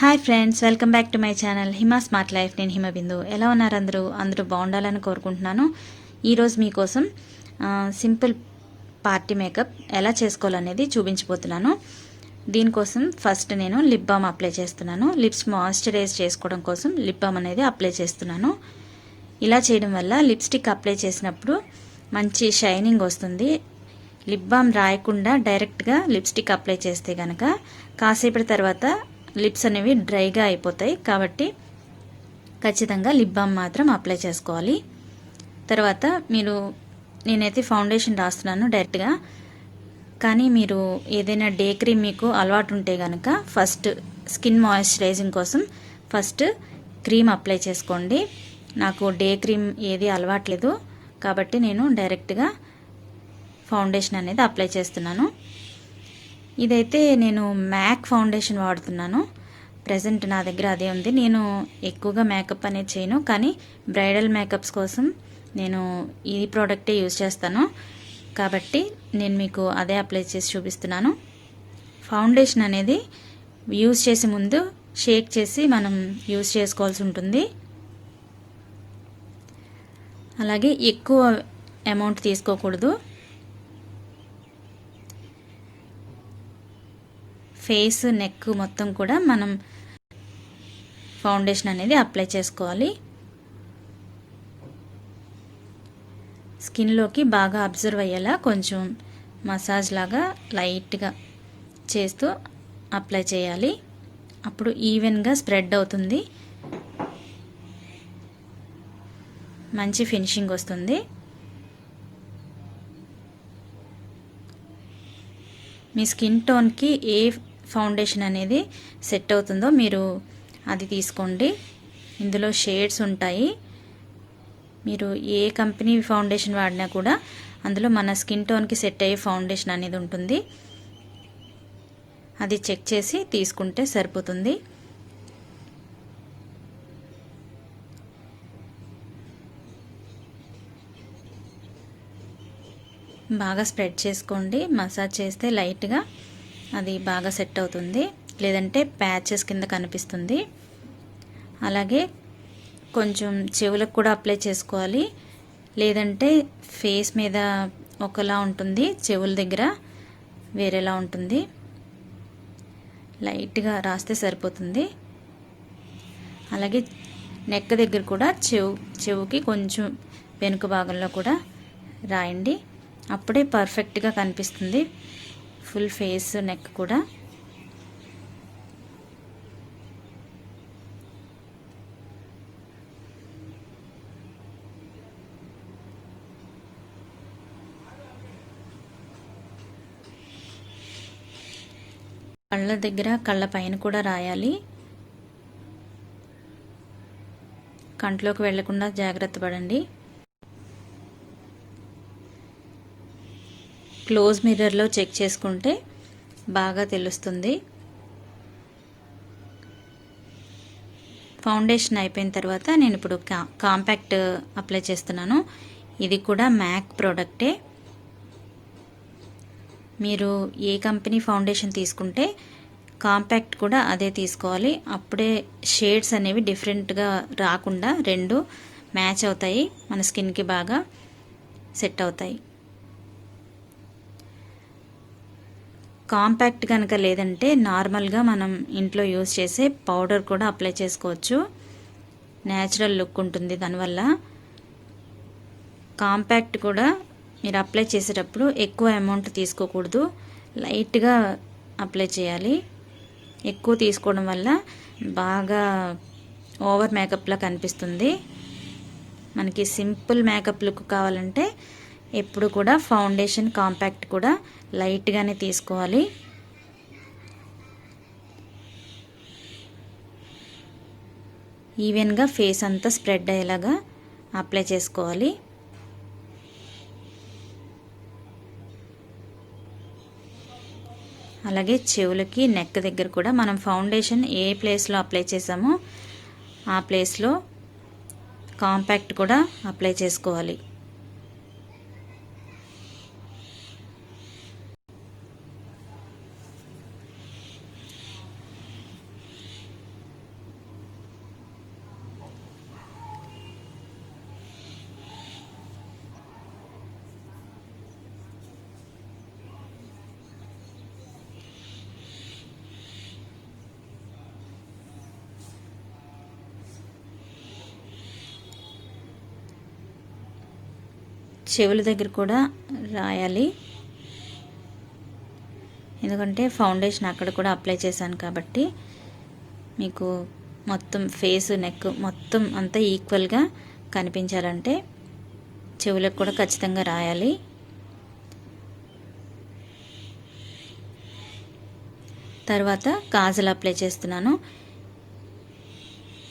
Hi friends, welcome back to my channel Hima smart life. నేను హిమబిందు. ఎలా ఉన్నారు అందరూ బాగుండాలని కోరుకుంటున్నాను. ఈరోజు మీకోసం సింపుల్ పార్టీ మేకప్ ఎలా చేసుకోవాలనేది చూపించబోతున్నాను. దీనికోసం ఫస్ట్ నేను లిప్ బామ్ అప్లై చేస్తున్నాను. లిప్స్ మాయిశ్చరైజ్ చేసుకోవడం కోసం లిప్ బామ్ అనేది అప్లై చేస్తున్నాను. ఇలా చేయడం వల్ల లిప్స్టిక్ అప్లై చేసినప్పుడు మంచి షైనింగ్ వస్తుంది. లిప్ బామ్ రాయకుండా డైరెక్ట్గా లిప్స్టిక్ అప్లై చేస్తే కనుక కాసేపటి తర్వాత లిప్స్ అనేవి డ్రైగా అయిపోతాయి. కాబట్టి ఖచ్చితంగా లిప్ బామ్ మాత్రం అప్లై చేసుకోవాలి. తర్వాత నేనైతే ఫౌండేషన్ రాస్తున్నాను డైరెక్ట్గా. కానీ మీరు ఏదైనా డే క్రీమ్ మీకు అలవాటు ఉంటే కనుక ఫస్ట్ స్కిన్ మాయిశ్చరైజింగ్ కోసం ఫస్ట్ క్రీమ్ అప్లై చేసుకోండి. నాకు డే క్రీమ్ ఏది అలవాట్లేదు కాబట్టి నేను డైరెక్ట్గా ఫౌండేషన్ అనేది అప్లై చేస్తున్నాను. ఇదైతే నేను మ్యాక్ ఫౌండేషన్ వాడుతున్నాను. ప్రజెంట్ నా దగ్గర అదే ఉంది. నేను ఎక్కువగా మేకప్ అనేది చేయను, కానీ బ్రైడల్ మేకప్స్ కోసం నేను ఈ ప్రోడక్టే యూజ్ చేస్తాను. కాబట్టి నేను మీకు అదే అప్లై చేసి చూపిస్తున్నాను. ఫౌండేషన్ అనేది యూజ్ చేసే ముందు షేక్ చేసి మనం యూజ్ చేసుకోవాల్సి ఉంటుంది. అలాగే ఎక్కువ అమౌంట్ తీసుకోకూడదు. ఫేస్, నెక్ మొత్తం కూడా మనం ఫౌండేషన్ అనేది అప్లై చేసుకోవాలి. స్కిన్లోకి బాగా అబ్జర్వ్ అయ్యేలా కొంచెం మసాజ్ లాగా లైట్గా చేస్తూ అప్లై చేయాలి. అప్పుడు ఈవెన్గా స్ప్రెడ్ అవుతుంది, మంచి ఫినిషింగ్ వస్తుంది. మీ స్కిన్ టోన్కి ఏ ఫౌండేషన్ అనేది సెట్ అవుతుందో మీరు అది తీసుకోండి. ఇందులో షేడ్స్ ఉంటాయి. మీరు ఏ కంపెనీ ఫౌండేషన్ వాడినా కూడా అందులో మన స్కిన్ టోన్కి సెట్ అయ్యే ఫౌండేషన్ అనేది ఉంటుంది. అది చెక్ చేసి తీసుకుంటే సరిపోతుంది. బాగా స్ప్రెడ్ చేసుకోండి. మసాజ్ చేస్తే లైట్గా అది బాగా సెట్ అవుతుంది, లేదంటే ప్యాచెస్ కింద కనిపిస్తుంది. అలాగే కొంచెం చెవులకు కూడా అప్లై చేసుకోవాలి, లేదంటే ఫేస్ మీద ఒకలా ఉంటుంది, చెవుల దగ్గర వేరేలా ఉంటుంది. లైట్గా రాస్తే సరిపోతుంది. అలాగే నెక్ దగ్గర కూడా చెవుకి కొంచెం వెనుక భాగంలో కూడా రాయండి. అప్పుడే పర్ఫెక్ట్గా కనిపిస్తుంది ఫుల్ ఫేస్, నెక్ కూడా. కళ్ళ దగ్గర, కళ్ళ పైన కూడా రాయాలి. కంట్లోకి వెళ్లకుండా జాగ్రత్త పడండి. క్లోజ్ మిర్రర్లో చెక్ చేసుకుంటే బాగా తెలుస్తుంది. ఫౌండేషన్ అయిపోయిన తర్వాత నేను ఇప్పుడు కాంపాక్ట్ అప్లై చేస్తున్నాను. ఇది కూడా మ్యాక్ ప్రోడక్టే. మీరు ఏ కంపెనీ ఫౌండేషన్ తీసుకుంటే కాంపాక్ట్ కూడా అదే తీసుకోవాలి. అప్పుడే షేడ్స్ అనేవి డిఫరెంట్గా రాకుండా రెండు మ్యాచ్ అవుతాయి, మన స్కిన్కి బాగా సెట్ అవుతాయి. కాంపాక్ట్ కనుక లేదంటే నార్మల్గా మనం ఇంట్లో యూజ్ చేసే పౌడర్ కూడా అప్లై చేసుకోవచ్చు. న్యాచురల్ లుక్ ఉంటుంది దానివల్ల. కాంపాక్ట్ కూడా మీరు అప్లై చేసేటప్పుడు ఎక్కువ అమౌంట్ తీసుకోకూడదు, లైట్గా అప్లై చేయాలి. ఎక్కువ తీసుకోవడం వల్ల బాగా ఓవర్ మేకప్లా కనిపిస్తుంది. మనకి సింపుల్ మేకప్ లుక్ కావాలంటే ఎప్పుడు కూడా ఫౌండేషన్, కాంపాక్ట్ కూడా లైట్గానే తీసుకోవాలి. ఈవెన్గా ఫేస్ అంతా స్ప్రెడ్ అయ్యేలాగా అప్లై చేసుకోవాలి. అలాగే చెవులకి, నెక్ దగ్గర కూడా మనం ఫౌండేషన్ ఏ ప్లేస్లో అప్లై చేసామో ఆ ప్లేస్లో కాంపాక్ట్ కూడా అప్లై చేసుకోవాలి. చెవుల దగ్గర కూడా రాయాలి, ఎందుకంటే ఫౌండేషన్ అక్కడ కూడా అప్లై చేశాను కాబట్టి మీకు మొత్తం ఫేస్ నెక్ మొత్తం అంతా ఈక్వల్గా కనిపించాలంటే చెవులకు కూడా ఖచ్చితంగా రాయాలి. తర్వాత కాజల్ అప్లై చేస్తున్నాను.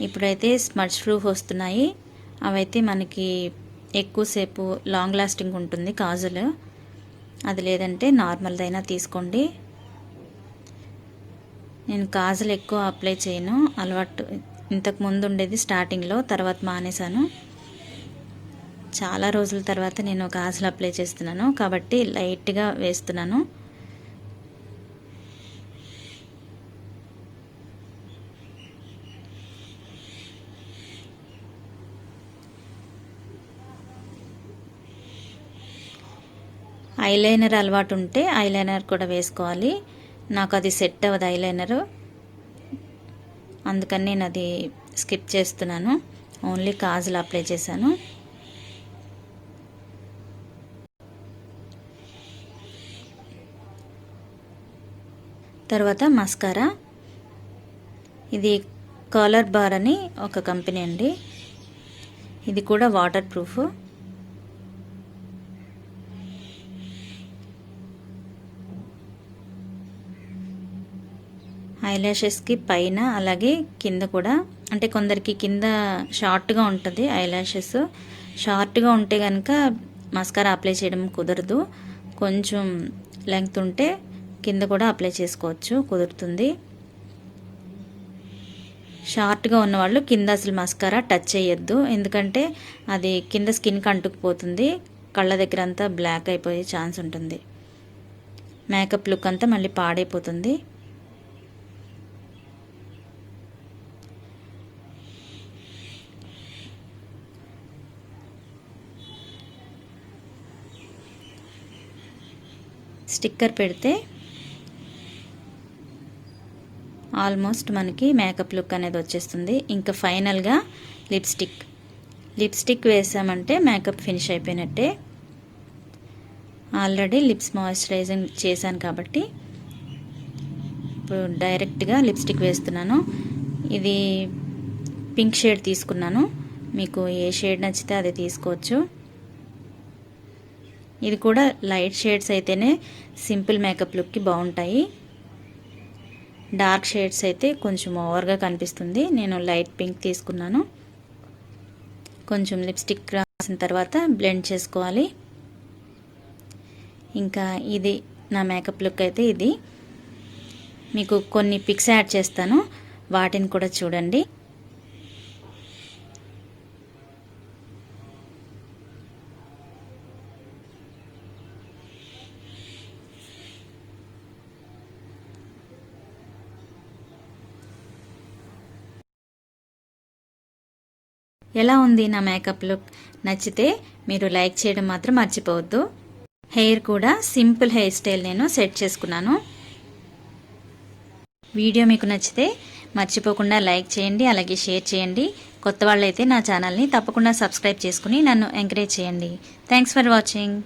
ఇప్పుడైతే స్మడ్జ్ ప్రూఫ్ వస్తున్నాయి, అవైతే మనకి ఎక్కువసేపు లాంగ్ లాస్టింగ్ ఉంటుంది కాజల్. అది లేదంటే నార్మల్దైనా తీసుకోండి. నేను కాజల్ ఎక్కువ అప్లై చేయను, అలవాటు ఇంతకు ముందు ఉండేది స్టార్టింగ్లో, తర్వాత మానేశాను. చాలా రోజుల తర్వాత నేను కాజల్ అప్లై చేస్తున్నాను కాబట్టి లైట్గా వేస్తున్నాను. ఐలైనర్ అలవాటు ఉంటే ఐలైనర్ కూడా వేసుకోవాలి. నాకు అది సెట్ అవ్వదు ఐలైనరు, అందుకని నేను అది స్కిప్ చేస్తున్నాను. ఓన్లీ కాజల్ అప్లై చేశాను. తర్వాత మస్కారా, ఇది కలర్ బార్ అని ఒక కంపెనీ అండి, ఇది కూడా వాటర్ ప్రూఫ్. ఐలాషెస్కి పైన అలాగే కింద కూడా, అంటే కొందరికి కింద షార్ట్గా ఉంటుంది ఐలాషెస్, షార్ట్గా ఉంటే కనుక మస్కారా అప్లై చేయడం కుదరదు. కొంచెం లెంగ్త్ ఉంటే కింద కూడా అప్లై చేసుకోవచ్చు, కుదురుతుంది. షార్ట్గా ఉన్నవాళ్ళు కింద అసలు మస్కారా టచ్ చేయొద్దు, ఎందుకంటే అది కింద స్కిన్కి అంటుకుపోతుంది, కళ్ళ దగ్గర అంతా బ్లాక్ అయిపోయే ఛాన్స్ ఉంటుంది, మేకప్ లుక్ అంతా మళ్ళీ పాడైపోతుంది. స్టిక్కర్ పెడితే ఆల్మోస్ట్ మనకి మేకప్ లుక్ అనేది వచ్చేస్తుంది. ఇంకా ఫైనల్గా లిప్స్టిక్ వేసామంటే మేకప్ ఫినిష్ అయిపోయినట్టే. ఆల్రెడీ లిప్స్ మాయిశ్చరైజింగ్ చేశాను కాబట్టి ఇప్పుడు డైరెక్ట్గా లిప్స్టిక్ వేస్తున్నాను. ఇది పింక్ షేడ్ తీసుకున్నాను, మీకు ఏ షేడ్ నచ్చితే అది తీసుకోవచ్చు. ఇది కూడా లైట్ షేడ్స్ అయితేనే సింపుల్ మేకప్ లుక్కి బాగుంటాయి, డార్క్ షేడ్స్ అయితే కొంచెం ఓవర్గా కనిపిస్తుంది. నేను లైట్ పింక్ తీసుకున్నాను. కొంచెం లిప్స్టిక్ రాసిన తర్వాత బ్లెండ్ చేసుకోవాలి. ఇంకా ఇది నా మేకప్ లుక్ అయితే ఇది. మీకు కొన్ని పిక్స్ యాడ్ చేస్తాను, వాటిని కూడా చూడండి. ఎలా ఉంది నా మేకప్ లుక్? నచ్చితే మీరు లైక్ చేయడం మాత్రం మర్చిపోవద్దు. హెయిర్ కూడా సింపుల్ హెయిర్ స్టైల్ నేను సెట్ చేసుకున్నాను. వీడియో మీకు నచ్చితే మర్చిపోకుండా లైక్ చేయండి, అలాగే షేర్ చేయండి. కొత్త వాళ్ళైతే నా ఛానల్ని తప్పకుండా సబ్స్క్రైబ్ చేసుకుని నన్ను ఎంకరేజ్ చేయండి. Thanks for watching.